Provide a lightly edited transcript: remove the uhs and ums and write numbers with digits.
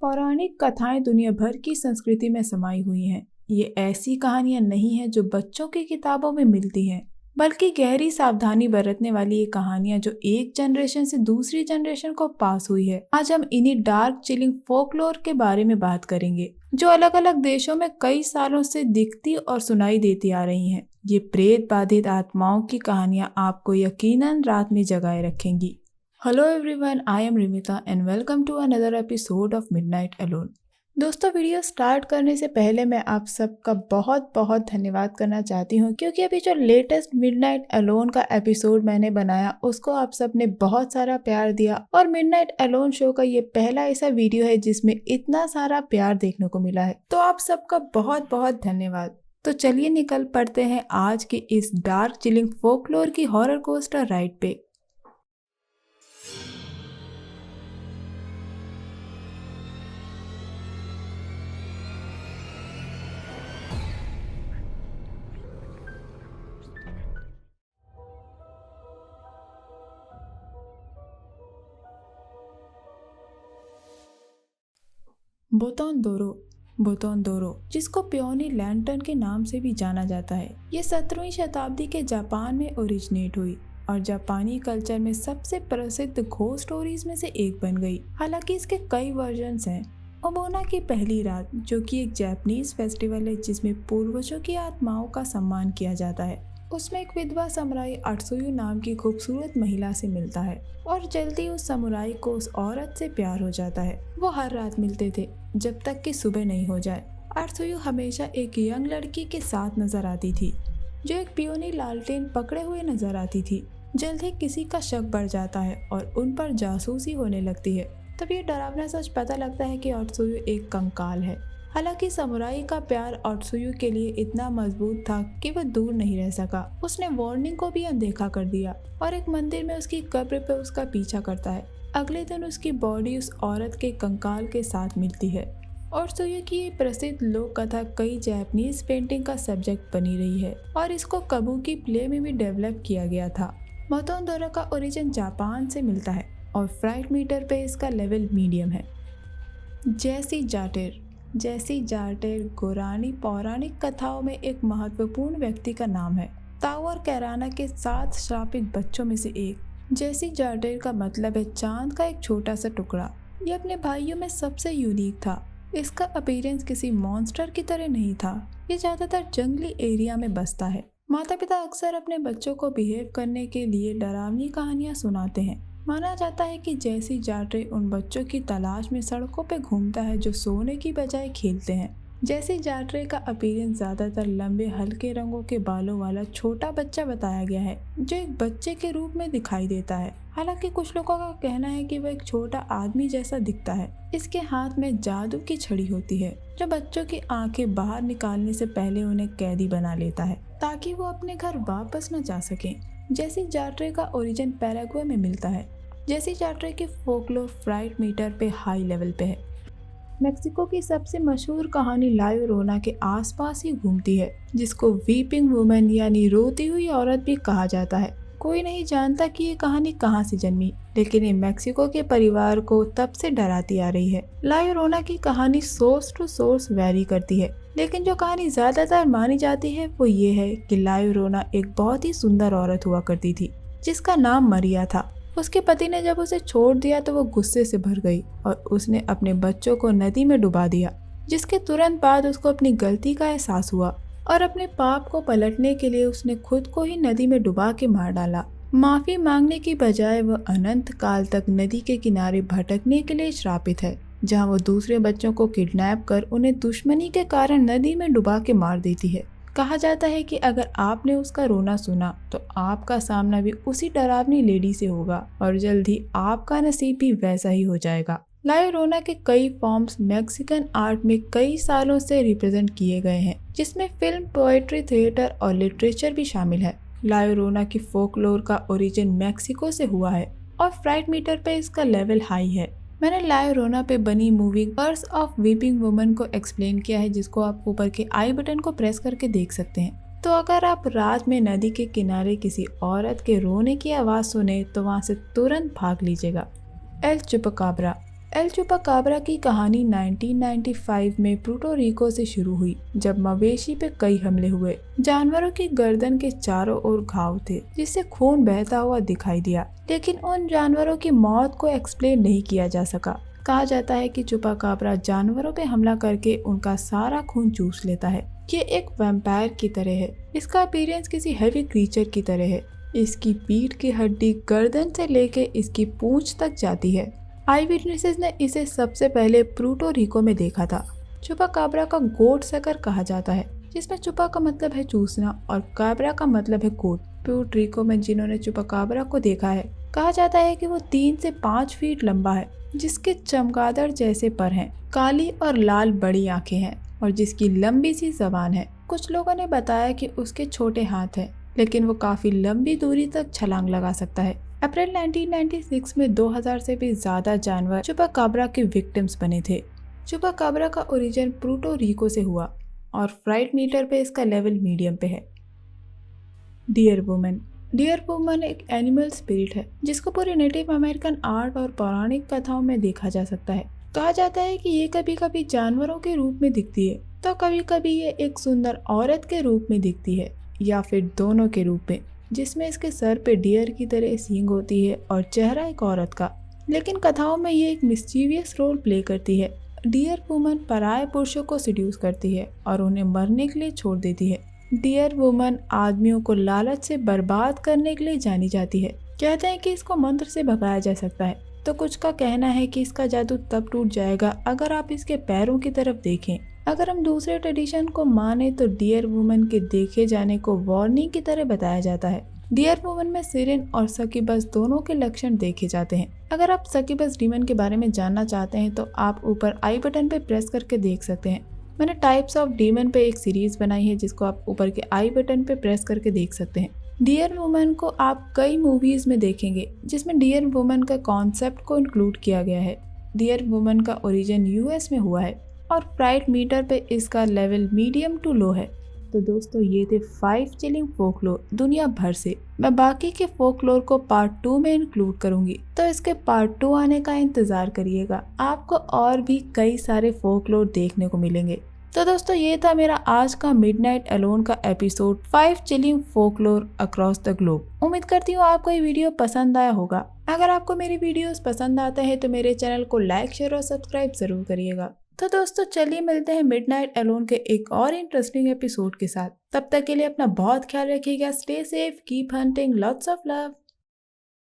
पौराणिक कथाएं दुनिया भर की संस्कृति में समाई हुई हैं। ये ऐसी कहानियां नहीं हैं जो बच्चों की किताबों में मिलती हैं, बल्कि गहरी सावधानी बरतने वाली ये कहानियां जो एक जनरेशन से दूसरी जनरेशन को पास हुई है। आज हम इन्हीं डार्क चिलिंग फोकलोर के बारे में बात करेंगे, जो अलग अलग देशों में कई सालों से दिखती और सुनाई देती आ रही हैं। ये प्रेत बाधित आत्माओं की कहानियां आपको यकीनन रात में जगाए रखेंगी। Hello everyone, I am Rimita and welcome to another episode of midnight alone. दोस्तों, वीडियो स्टार्ट करने से पहले मैं आप सबका बहुत बहुत धन्यवाद करना चाहती हूँ, क्योंकि अभी जो लेटेस्ट मिडनाइट अलोन का एपिसोड मैंने बनाया उसको आप सब ने बहुत सारा प्यार दिया और मिडनाइट अलोन शो का ये पहला ऐसा वीडियो है जिसमें इतना सारा प्यार देखने को मिला है। तो आप सबका बहुत बहुत धन्यवाद। तो चलिए निकल पड़ते हैं आज की इस डार्क चिलिंग फोकलोर की हॉरर कोस्टर राइड पे। बोतोंदोरो, जिसको पियोनी लैंटर्न के नाम से भी जाना जाता है, ये 17वीं शताब्दी के जापान में ओरिजिनेट हुई और जापानी कल्चर में सबसे प्रसिद्ध घोस्ट स्टोरीज में से एक बन गई। हालांकि इसके कई वर्जन्स हैं। ओबोना की पहली रात, जो कि एक जापानीज फेस्टिवल है जिसमें पूर्वजों की आत्माओं का सम्मान किया जाता है, उसमें एक विधवा समुराई अटसुयु नाम की खूबसूरत महिला से मिलता है और जल्दी उस समुराई को उस औरत से प्यार हो जाता है। वो हर रात मिलते थे जब तक कि सुबह नहीं हो जाए। अटसुयु हमेशा एक यंग लड़की के साथ नजर आती थी जो एक पियोनी लालटेन पकड़े हुए नजर आती थी। जल्द ही किसी का शक बढ़ जाता है और उन पर जासूसी होने लगती है। तब ये डरावना सच पता लगता है कि अटसुयु एक कंकाल है। हालांकि समुराई का प्यार अटसुयु के लिए इतना मजबूत था कि वह दूर नहीं रह सका। उसने वार्निंग को भी अनदेखा कर दिया और एक मंदिर में उसकी कब्र पर उसका पीछा करता है। अगले दिन उसकी बॉडी उस औरत के कंकाल के साथ मिलती है। अटसुयु की ये प्रसिद्ध लोक कथा कई जापानीज पेंटिंग का सब्जेक्ट बनी रही है और इसको काबुकी प्ले में भी डेवलप किया गया था। बोतोंदोरो का ओरिजिन जापान से मिलता है और फ्राइट मीटर पे इसका लेवल मीडियम है। जैसी जाटेर गोरानी पौराणिक कथाओं में एक महत्वपूर्ण व्यक्ति का नाम है। ताओ और कैराना के 7 श्रापित बच्चों में से एक। जैसी जाटेर का मतलब है चांद का एक छोटा सा टुकड़ा। ये अपने भाइयों में सबसे यूनिक था। इसका अपीयरेंस किसी मॉन्स्टर की तरह नहीं था। ये ज्यादातर जंगली एरिया में बसता है। माता पिता अक्सर अपने बच्चों को बिहेव करने के लिए डरावनी कहानियां सुनाते हैं। माना जाता है कि जैसी जाटरे उन बच्चों की तलाश में सड़कों पे घूमता है जो सोने की बजाय खेलते हैं। जैसी जाटरे का अपीयरेंस ज्यादातर लंबे हल्के रंगों के बालों वाला छोटा बच्चा बताया गया है जो एक बच्चे के रूप में दिखाई देता है। हालांकि कुछ लोगों का कहना है कि वह एक छोटा आदमी जैसा दिखता है। इसके हाथ में जादू की छड़ी होती है जो बच्चों की आंखें बाहर निकालने से पहले उन्हें कैदी बना लेता है ताकि वो अपने घर वापस न जा सके। जैसी जाटरे का ओरिजिन पैराग्वे में मिलता है। जैसी जाटरे की फोकलोर फ्राइट मीटर पे हाई लेवल पे है। मेक्सिको की सबसे मशहूर कहानी ला llorona के आसपास ही घूमती है, जिसको वीपिंग वुमन यानी रोती हुई औरत भी कहा जाता है। कोई नहीं जानता कि ये कहानी कहाँ से जन्मी, लेकिन ये मेक्सिको के परिवार को तब से डराती आ रही है। ला llorona की कहानी सोर्स टू सोर्स वैरी करती है, लेकिन जो कहानी ज्यादातर मानी जाती है वो ये है कि ला llorona एक बहुत ही सुंदर औरत हुआ करती थी जिसका नाम मरिया था। उसके पति ने जब उसे छोड़ दिया तो वो गुस्से से भर गई और उसने अपने बच्चों को नदी में डुबा दिया, जिसके तुरंत बाद उसको अपनी गलती का एहसास हुआ और अपने पाप को पलटने के लिए उसने खुद को ही नदी में डुबा के मार डाला। माफी मांगने की बजाय वह अनंत काल तक नदी के किनारे भटकने के लिए श्रापित है, जहाँ वो दूसरे बच्चों को किडनैप कर उन्हें दुश्मनी के कारण नदी में डुबा के मार देती है। कहा जाता है कि अगर आपने उसका रोना सुना तो आपका सामना भी उसी डरावनी लेडी से होगा और जल्द ही आपका नसीब भी वैसा ही हो जाएगा। ला llorona के कई फॉर्म्स मैक्सिकन आर्ट में कई सालों से रिप्रेजेंट किए गए हैं, जिसमें फिल्म, पोएट्री, थिएटर और लिटरेचर भी शामिल है। ला llorona की फोकलोर का ओरिजिन मैक्सिको से हुआ है और फ्राइट मीटर पे इसका लेवल हाई है। मैंने ला llorona पे बनी movie curse of weeping woman को एक्सप्लेन किया है, जिसको आप ऊपर के आई बटन को प्रेस करके देख सकते हैं। तो अगर आप रात में नदी के किनारे किसी औरत के रोने की आवाज़ सुने तो वहाँ से तुरंत भाग लीजिएगा। एल चुपकाब्रा, एल चुपाकाब्रा की कहानी 1995 में पुर्टो रिको से शुरू हुई, जब मवेशी पे कई हमले हुए। जानवरों की गर्दन के चारों ओर घाव थे, जिससे खून बहता हुआ दिखाई दिया, लेकिन उन जानवरों की मौत को एक्सप्लेन नहीं किया जा सका। कहा जाता है कि चुपाकाब्रा जानवरों पे हमला करके उनका सारा खून चूस लेता है। ये एक वैम्पायर की तरह है। इसका अपीयरेंस किसी हेवी क्रीचर की तरह है। इसकी पीठ की हड्डी गर्दन से लेके इसकी पूंछ तक जाती है। आई विटनेसेस ने इसे सबसे पहले पुर्टो रिको में देखा था। चुपाकाब्रा का गोट सकर कहा जाता है, जिसमें चुपा का मतलब है चूसना और काब्रा का मतलब है गोट। पुर्टो रिको में जिन्होंने चुपाकाब्रा को देखा है, कहा जाता है कि वो 3 से 5 फीट लंबा है, जिसके चमगादड़ जैसे पर हैं, काली और लाल बड़ी आंखें हैं और जिसकी लंबी सी जबान है। कुछ लोगों ने बताया कि उसके छोटे हाथ हैं, लेकिन वो काफी लंबी दूरी तक छलांग लगा सकता है। अप्रैल 1996 में 2000 से भी ज्यादा जानवर चुपाकाब्रा के विक्टिम्स बने थे। चुपाकाब्रा का ओरिजिन पुर्टो रिको से हुआ और फ्राइट मीटर पे इसका लेवल मीडियम पे है। Deer woman. डियर वुमन एक एनिमल स्पिरिट है, जिसको पूरे नेटिव अमेरिकन आर्ट और पौराणिक कथाओं में देखा जा सकता है। कहा जाता है कि ये कभी कभी जानवरों के रूप में दिखती है, तो कभी कभी ये एक सुंदर औरत के रूप में दिखती है, या फिर दोनों के रूप में, जिसमें इसके सर पे डियर की तरह सींग होती है और चेहरा एक औरत का। लेकिन कथाओं में ये एक मिस्चीवियस रोल प्ले करती है। डियर वुमन पराये पुरुषों को सिड्यूस करती है और उन्हें मरने के लिए छोड़ देती है। डियर वुमन आदमियों को लालच से बर्बाद करने के लिए जानी जाती है। कहते हैं कि इसको मंत्र से भगाया जा सकता है, तो कुछ का कहना है कि इसका जादू तब टूट जाएगा अगर आप इसके पैरों की तरफ देखें। अगर हम दूसरे ट्रेडिशन को माने तो डियर वुमन के देखे जाने को वार्निंग की तरह बताया जाता है। डियर वुमन में सिरिन और सकीबस दोनों के लक्षण देखे जाते हैं। अगर आप सकीबस डीमन के बारे में जानना चाहते हैं तो आप ऊपर आई बटन पे प्रेस करके देख सकते हैं। मैंने टाइप्स ऑफ डीमन पे एक सीरीज बनाई है, जिसको आप ऊपर के आई बटन पे प्रेस करके देख सकते हैं। डियर वुमन को आप कई मूवीज में देखेंगे, जिसमें डियर वुमन का कॉन्सेप्ट को इंक्लूड किया गया है। डियर वुमन का ओरिजिन यूएस में हुआ है और फ्राइट मीटर पे इसका लेवल मीडियम टू लो है। तो दोस्तों, ये थे 5 चिलिंग फोकलोर दुनिया भर से। मैं बाकी के फोकलोर को पार्ट 2 में इंक्लूड करूंगी, तो इसके पार्ट 2 आने का इंतजार करिएगा। आपको और भी कई सारे फोकलोर देखने को मिलेंगे। तो दोस्तों, ये था मेरा आज का मिडनाइट अलोन का episode 5 chilling folklore across the globe. उम्मीद करती हूँ आपको ये वीडियो पसंद आया होगा। अगर आपको मेरी वीडियोस पसंद आते हैं तो मेरे चैनल को लाइक, शेयर और सब्सक्राइब जरूर करिएगा। तो दोस्तों, चलिए मिलते हैं मिडनाइट अलोन के एक और इंटरेस्टिंग एपिसोड के साथ। तब तक के लिए अपना बहुत ख्याल रखिएगा। Stay safe, keep hunting, lots of love.